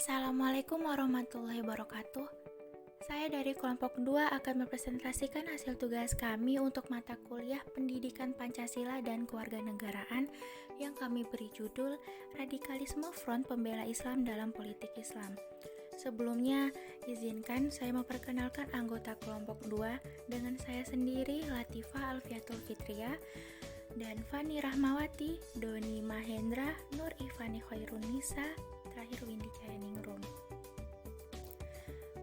Assalamualaikum warahmatullahi wabarakatuh. Saya dari kelompok 2 akan mempresentasikan hasil tugas kami untuk mata kuliah Pendidikan Pancasila dan Kewarganegaraan yang kami beri judul Radikalisme Front Pembela Islam dalam Politik Islam. Sebelumnya, izinkan saya memperkenalkan anggota kelompok 2 dengan saya sendiri Latifah Alfiatul Fitria dan Fani Rahmawati, Doni Mahendra, Nur Ifani Khairunisa, terakhir Windy Cayaningrum.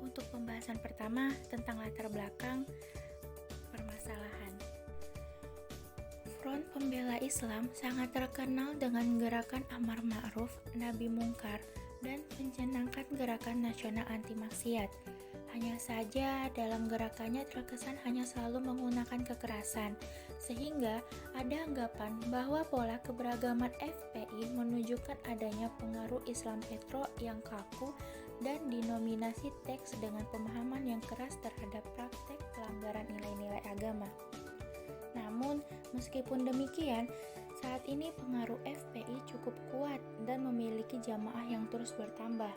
Untuk pembahasan pertama tentang latar belakang permasalahan. Front Pembela Islam sangat terkenal dengan gerakan Amar Ma'ruf, Nahi Mungkar, dan mencanangkan gerakan nasional anti maksiat. Hanya saja dalam gerakannya terkesan hanya selalu menggunakan kekerasan, sehingga ada anggapan bahwa pola keberagaman FPI menunjukkan adanya pengaruh Islam petro yang kaku dan dinominasi teks dengan pemahaman yang keras terhadap praktek pelanggaran nilai-nilai agama. Namun, meskipun demikian, saat ini pengaruh FPI cukup kuat dan memiliki jamaah yang terus bertambah.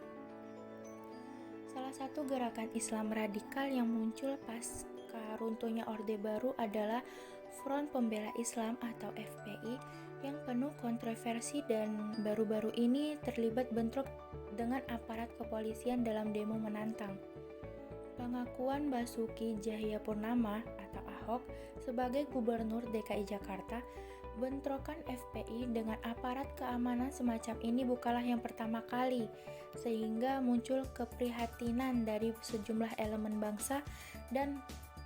Salah satu gerakan Islam radikal yang muncul pasca runtuhnya Orde Baru adalah Front Pembela Islam atau FPI yang penuh kontroversi dan baru-baru ini terlibat bentrok dengan aparat kepolisian dalam demo menantang. Pengakuan Basuki Cahayapurnama atau Ahok sebagai Gubernur DKI Jakarta, bentrokan FPI dengan aparat keamanan semacam ini bukanlah yang pertama kali, sehingga muncul keprihatinan dari sejumlah elemen bangsa dan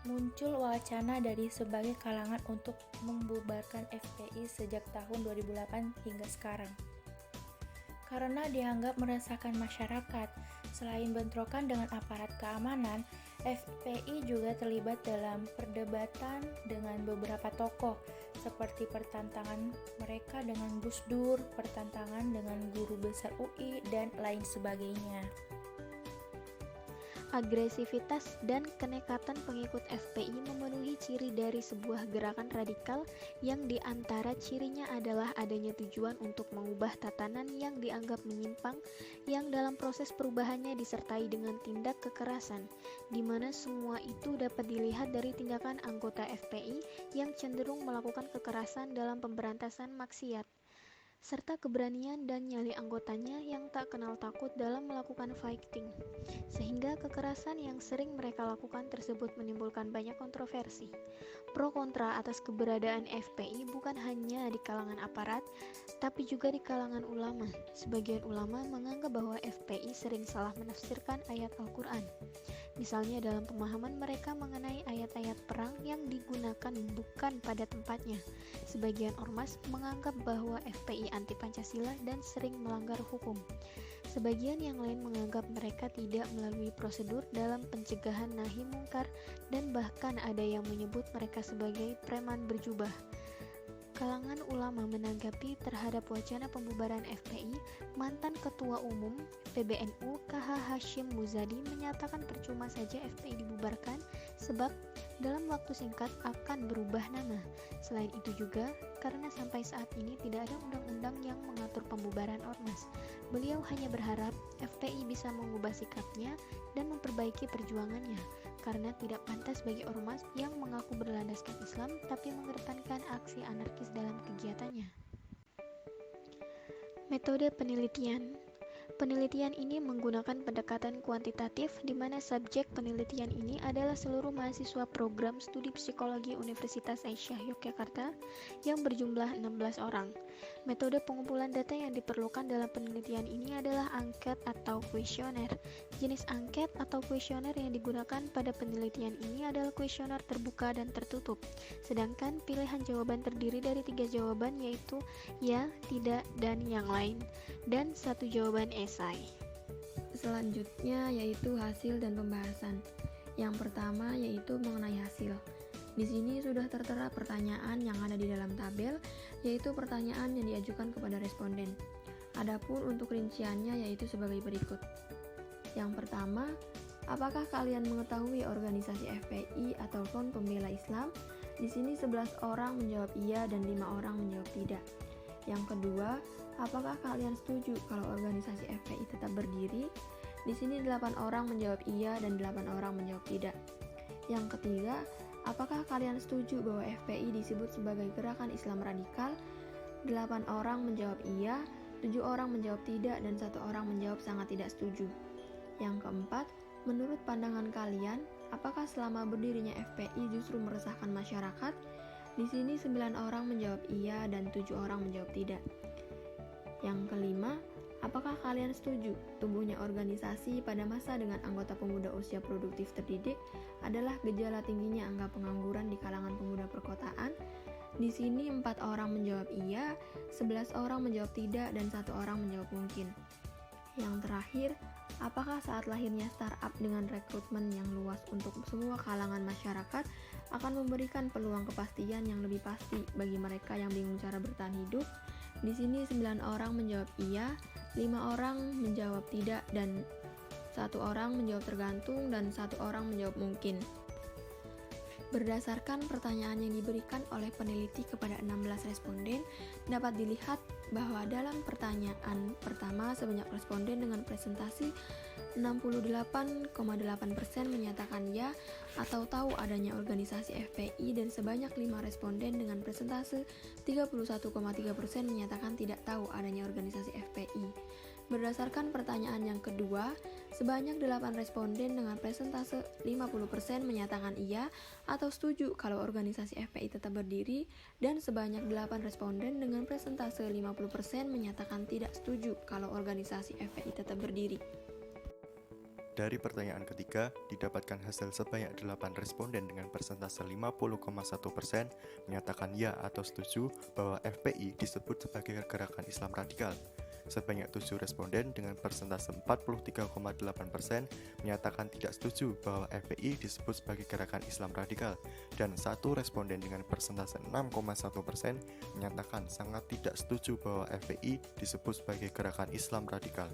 muncul wacana dari sebagai kalangan untuk membubarkan FPI sejak tahun 2008 hingga sekarang. Karena dianggap meresahkan masyarakat, selain bentrokan dengan aparat keamanan, FPI juga terlibat dalam perdebatan dengan beberapa tokoh, seperti pertentangan mereka dengan Gus Dur, pertentangan dengan guru besar UI, dan lain sebagainya. Agresivitas dan kenekatan pengikut FPI memenuhi ciri dari sebuah gerakan radikal yang diantara cirinya adalah adanya tujuan untuk mengubah tatanan yang dianggap menyimpang yang dalam proses perubahannya disertai dengan tindak kekerasan, di mana semua itu dapat dilihat dari tindakan anggota FPI yang cenderung melakukan kekerasan dalam pemberantasan maksiat, serta keberanian dan nyali anggotanya yang tak kenal takut dalam melakukan fighting, sehingga kekerasan yang sering mereka lakukan tersebut menimbulkan banyak kontroversi. Pro kontra atas keberadaan FPI bukan hanya di kalangan aparat, tapi juga di kalangan ulama. Sebagian ulama menganggap bahwa FPI sering salah menafsirkan ayat Al-Quran. Misalnya dalam pemahaman mereka mengenai ayat-ayat perang yang digunakan bukan pada tempatnya. Sebagian ormas menganggap bahwa FPI anti Pancasila dan sering melanggar hukum. Sebagian yang lain menganggap mereka tidak melalui prosedur dalam pencegahan nahi mungkar dan bahkan ada yang menyebut mereka sebagai preman berjubah. Kalangan ulama menanggapi terhadap wacana pembubaran FPI, mantan Ketua Umum PBNU KH Hashim Muzadi menyatakan percuma saja FPI dibubarkan sebab dalam waktu singkat akan berubah nama. Selain itu juga, karena sampai saat ini tidak ada undang-undang yang mengatur pembubaran ormas. Beliau hanya berharap FPI bisa mengubah sikapnya dan memperbaiki perjuangannya, karena tidak pantas bagi ormas yang mengaku berlandaskan Islam tapi mengedepankan aksi anarkis dalam kegiatannya. Metode penelitian. Penelitian ini menggunakan pendekatan kuantitatif di mana subjek penelitian ini adalah seluruh mahasiswa program studi psikologi Universitas Aisyah Yogyakarta yang berjumlah 16 orang. Metode pengumpulan data yang diperlukan dalam penelitian ini adalah angket atau kuesioner. Jenis angket atau kuesioner yang digunakan pada penelitian ini adalah kuesioner terbuka dan tertutup. Sedangkan pilihan jawaban terdiri dari 3 jawaban yaitu ya, tidak, dan yang lain, dan 1 jawaban esai. Selanjutnya yaitu hasil dan pembahasan. Yang pertama yaitu mengenai hasil. Di sini sudah tertera pertanyaan yang ada di dalam tabel, yaitu pertanyaan yang diajukan kepada responden. Adapun untuk rinciannya yaitu sebagai berikut. Yang pertama, apakah kalian mengetahui organisasi FPI atau Front Pembela Islam? Di sini 11 orang menjawab iya dan 5 orang menjawab tidak. Yang kedua, apakah kalian setuju kalau organisasi FPI tetap berdiri? Di sini 8 orang menjawab iya dan 8 orang menjawab tidak. Yang ketiga, apakah kalian setuju bahwa FPI disebut sebagai gerakan Islam radikal? 8 orang menjawab iya, 7 orang menjawab tidak, dan 1 orang menjawab sangat tidak setuju. Yang keempat, menurut pandangan kalian, apakah selama berdirinya FPI justru meresahkan masyarakat? Di sini 9 orang menjawab iya dan 7 orang menjawab tidak. Yang kelima, apakah kalian setuju tumbuhnya organisasi pada masa dengan anggota pemuda usia produktif terdidik adalah gejala tingginya angka pengangguran di kalangan pemuda perkotaan? Di sini 4 orang menjawab iya, 11 orang menjawab tidak, dan 1 orang menjawab mungkin. Yang terakhir, apakah saat lahirnya startup dengan rekrutmen yang luas untuk semua kalangan masyarakat akan memberikan peluang kepastian yang lebih pasti bagi mereka yang bingung cara bertahan hidup? Di sini 9 orang menjawab iya, 5 orang menjawab tidak, dan 1 orang menjawab tergantung, dan 1 orang menjawab mungkin. Berdasarkan pertanyaan yang diberikan oleh peneliti kepada 16 responden, dapat dilihat bahwa dalam pertanyaan pertama sebanyak responden dengan presentasi 68,8% menyatakan ya atau tahu adanya organisasi FPI, dan sebanyak 5 responden dengan presentase 31,3% menyatakan tidak tahu adanya organisasi FPI. Berdasarkan pertanyaan yang kedua, sebanyak 8 responden dengan presentase 50% menyatakan iya atau setuju kalau organisasi FPI tetap berdiri, dan sebanyak 8 responden dengan presentase 50% menyatakan tidak setuju kalau organisasi FPI tetap berdiri. Dari pertanyaan ketiga, didapatkan hasil sebanyak 8 responden dengan persentase 50,1% menyatakan ya atau setuju bahwa FPI disebut sebagai gerakan Islam radikal. Sebanyak 7 responden dengan persentase 43,8% menyatakan tidak setuju bahwa FPI disebut sebagai gerakan Islam radikal, dan 1 responden dengan persentase 6,1% menyatakan sangat tidak setuju bahwa FPI disebut sebagai gerakan Islam radikal.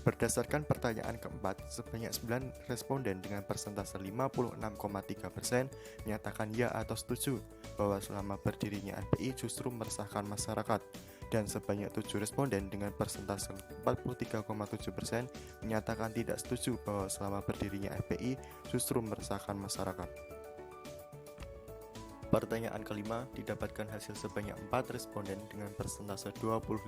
Berdasarkan pertanyaan keempat, sebanyak 9 responden dengan persentase 56,3% menyatakan ya atau setuju bahwa selama berdirinya FPI justru meresahkan masyarakat, dan sebanyak 7 responden dengan persentase 43,7% menyatakan tidak setuju bahwa selama berdirinya FPI justru meresahkan masyarakat. Pertanyaan kelima, didapatkan hasil sebanyak 4 responden dengan persentase 25%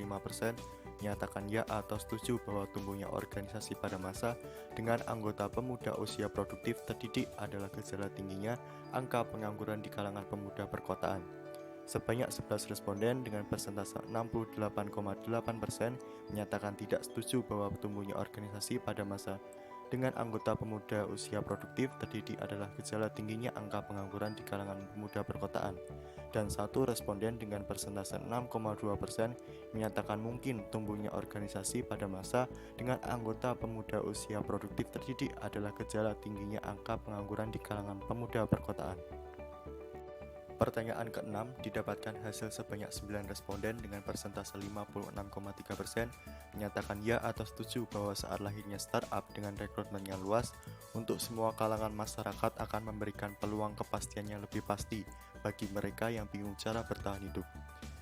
menyatakan ya atau setuju bahwa tumbuhnya organisasi pada masa dengan anggota pemuda usia produktif terdidik adalah gejala tingginya angka pengangguran di kalangan pemuda perkotaan. Sebanyak 11 responden dengan persentase 68,8% menyatakan tidak setuju bahwa tumbuhnya organisasi pada masa dengan anggota pemuda usia produktif terdidik adalah gejala tingginya angka pengangguran di kalangan pemuda perkotaan, dan 1 responden dengan persentase 6,2% menyatakan mungkin tumbuhnya organisasi pada masa dengan anggota pemuda usia produktif terdidik adalah gejala tingginya angka pengangguran di kalangan pemuda perkotaan. Pertanyaan ke-6, didapatkan hasil sebanyak 9 responden dengan persentase 56,3% menyatakan ya atau setuju bahwa saat lahirnya startup dengan rekrutmen yang luas untuk semua kalangan masyarakat akan memberikan peluang kepastian yang lebih pasti bagi mereka yang bingung cara bertahan hidup.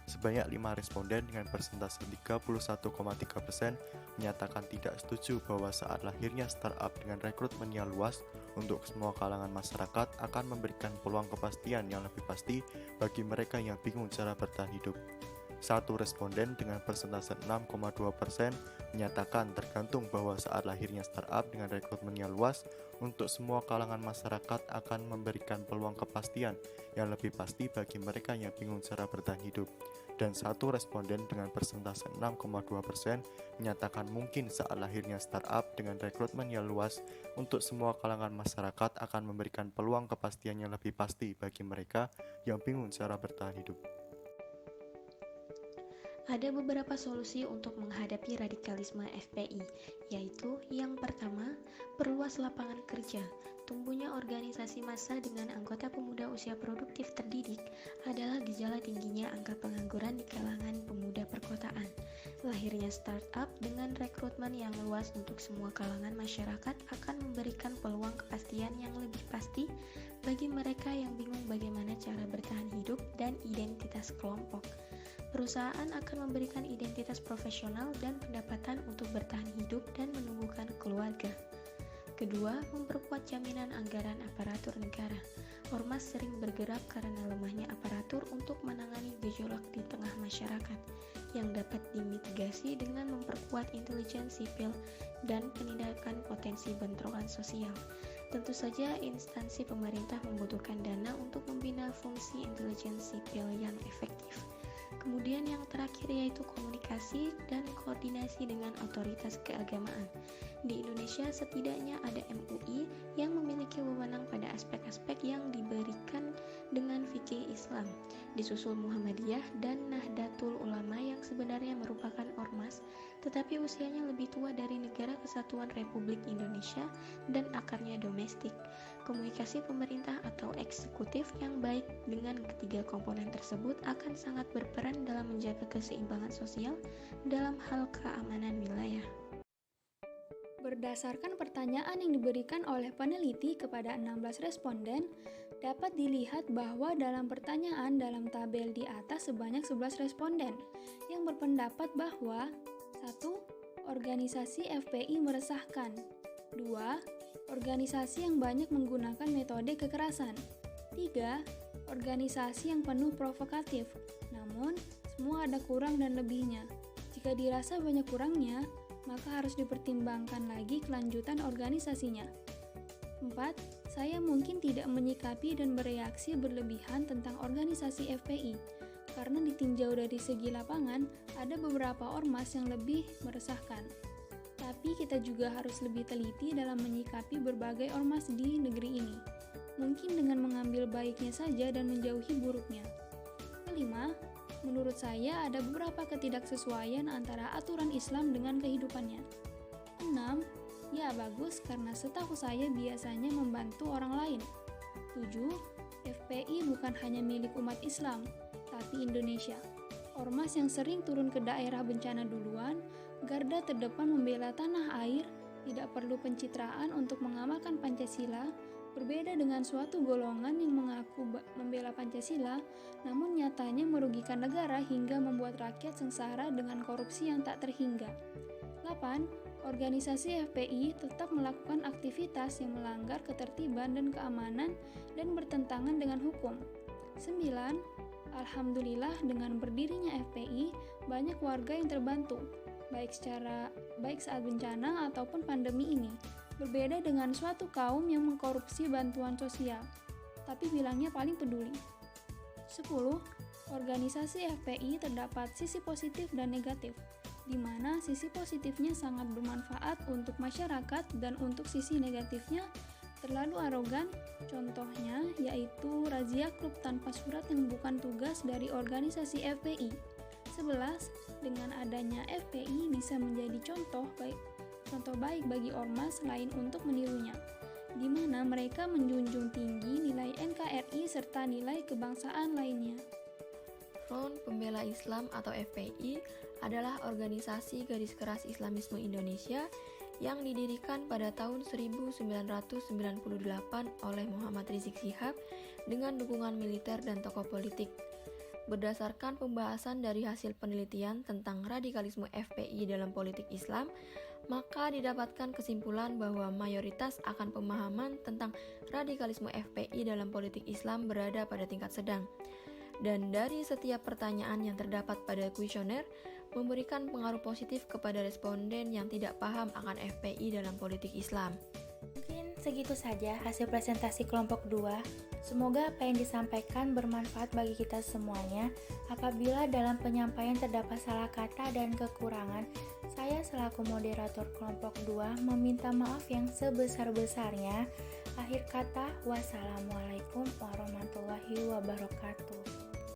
Sebanyak 5 responden dengan persentase 31,3% menyatakan tidak setuju bahwa saat lahirnya startup dengan rekrutmen yang luas untuk semua kalangan masyarakat akan memberikan peluang kepastian yang lebih pasti bagi mereka yang bingung cara bertahan hidup. 1 responden dengan persentase 6,2% menyatakan tergantung bahwa saat lahirnya startup dengan rekrutmen yang luas untuk semua kalangan masyarakat akan memberikan peluang kepastian yang lebih pasti bagi mereka yang bingung cara bertahan hidup. Dan 1 responden dengan persentase 6,2% menyatakan mungkin saat lahirnya startup dengan rekrutmen yang luas untuk semua kalangan masyarakat akan memberikan peluang kepastian yang lebih pasti bagi mereka yang bingung cara bertahan hidup. Ada beberapa solusi untuk menghadapi radikalisme FPI, yaitu yang pertama, perluas lapangan kerja. Tumbuhnya organisasi massa dengan anggota pemuda usia produktif terdidik adalah gejala tingginya angka pengangguran di kalangan pemuda perkotaan. Lahirnya startup dengan rekrutmen yang luas untuk semua kalangan masyarakat akan memberikan peluang kepastian yang lebih pasti bagi mereka yang bingung bagaimana cara bertahan hidup dan identitas kelompok. perusahaan akan memberikan identitas profesional dan pendapatan untuk bertahan hidup dan menumbuhkan keluarga. Kedua, memperkuat jaminan anggaran aparatur negara. Ormas sering bergerak karena lemahnya aparatur untuk menangani gejolak di tengah masyarakat, yang dapat dimitigasi dengan memperkuat intelijen sipil dan penindakan potensi bentrokan sosial. Tentu saja instansi pemerintah membutuhkan dana untuk membina fungsi intelijen sipil yang efektif. Kemudian yang terakhir yaitu komunikasi dan koordinasi dengan otoritas keagamaan. Di Indonesia setidaknya ada MUI yang memiliki wewenang pada aspek-aspek yang diberikan dengan fikih Islam, disusul Muhammadiyah dan Nahdlatul Ulama yang sebenarnya merupakan ormas, tetapi usianya lebih tua dari Negara Kesatuan Republik Indonesia dan akarnya domestik. Komunikasi pemerintah atau eksekutif yang baik dengan ketiga komponen tersebut akan sangat berperan dalam menjaga keseimbangan sosial dalam hal keamanan wilayah. Berdasarkan pertanyaan yang diberikan oleh peneliti kepada 16 responden, dapat dilihat bahwa dalam pertanyaan dalam tabel di atas sebanyak 11 responden yang berpendapat bahwa 1. Organisasi FPI meresahkan. 2. Organisasi yang banyak menggunakan metode kekerasan. 3. Organisasi yang penuh provokatif. Namun, semua ada kurang dan lebihnya. Jika dirasa banyak kurangnya, maka harus dipertimbangkan lagi kelanjutan organisasinya. 4. Saya mungkin tidak menyikapi dan bereaksi berlebihan tentang organisasi FPI, karena ditinjau dari segi lapangan, ada beberapa ormas yang lebih meresahkan. Tapi kita juga harus lebih teliti dalam menyikapi berbagai ormas di negeri ini, mungkin dengan mengambil baiknya saja dan menjauhi buruknya. 5. Menurut saya ada beberapa ketidaksesuaian antara aturan Islam dengan kehidupannya. 6. Ya bagus karena setahu saya biasanya membantu orang lain. 7. FPI bukan hanya milik umat Islam, tapi Indonesia. Ormas yang sering turun ke daerah bencana duluan, garda terdepan membela tanah air, tidak perlu pencitraan untuk mengamalkan Pancasila, berbeda dengan suatu golongan yang mengaku membela Pancasila, namun nyatanya merugikan negara hingga membuat rakyat sengsara dengan korupsi yang tak terhingga. 8. Organisasi FPI tetap melakukan aktivitas yang melanggar ketertiban dan keamanan dan bertentangan dengan hukum. 9. Alhamdulillah dengan berdirinya FPI, banyak warga yang terbantu, baik saat bencana ataupun pandemi ini. Berbeda dengan suatu kaum yang mengkorupsi bantuan sosial, tapi bilangnya paling peduli. 10. Organisasi FPI terdapat sisi positif dan negatif, di mana sisi positifnya sangat bermanfaat untuk masyarakat dan untuk sisi negatifnya terlalu arogan. Contohnya yaitu razia klub tanpa surat yang bukan tugas dari organisasi FPI. 11. Dengan adanya FPI bisa menjadi contoh baik bagi ormas lain untuk menirunya, di mana mereka menjunjung tinggi nilai NKRI serta nilai kebangsaan lainnya. Front Pembela Islam atau FPI adalah organisasi garis keras Islamisme Indonesia yang didirikan pada tahun 1998 oleh Muhammad Rizik Syihab dengan dukungan militer dan tokoh politik. Berdasarkan pembahasan dari hasil penelitian tentang radikalisme FPI dalam politik Islam, maka didapatkan kesimpulan bahwa mayoritas akan pemahaman tentang radikalisme FPI dalam politik Islam berada pada tingkat sedang. Dan dari setiap pertanyaan yang terdapat pada kuesioner, memberikan pengaruh positif kepada responden yang tidak paham akan FPI dalam politik Islam. Mungkin segitu saja hasil presentasi kelompok 2. Semoga apa yang disampaikan bermanfaat bagi kita semuanya. Apabila dalam penyampaian terdapat salah kata dan kekurangan, saya selaku moderator kelompok 2 meminta maaf yang sebesar-besarnya. Akhir kata, wassalamualaikum warahmatullahi wabarakatuh.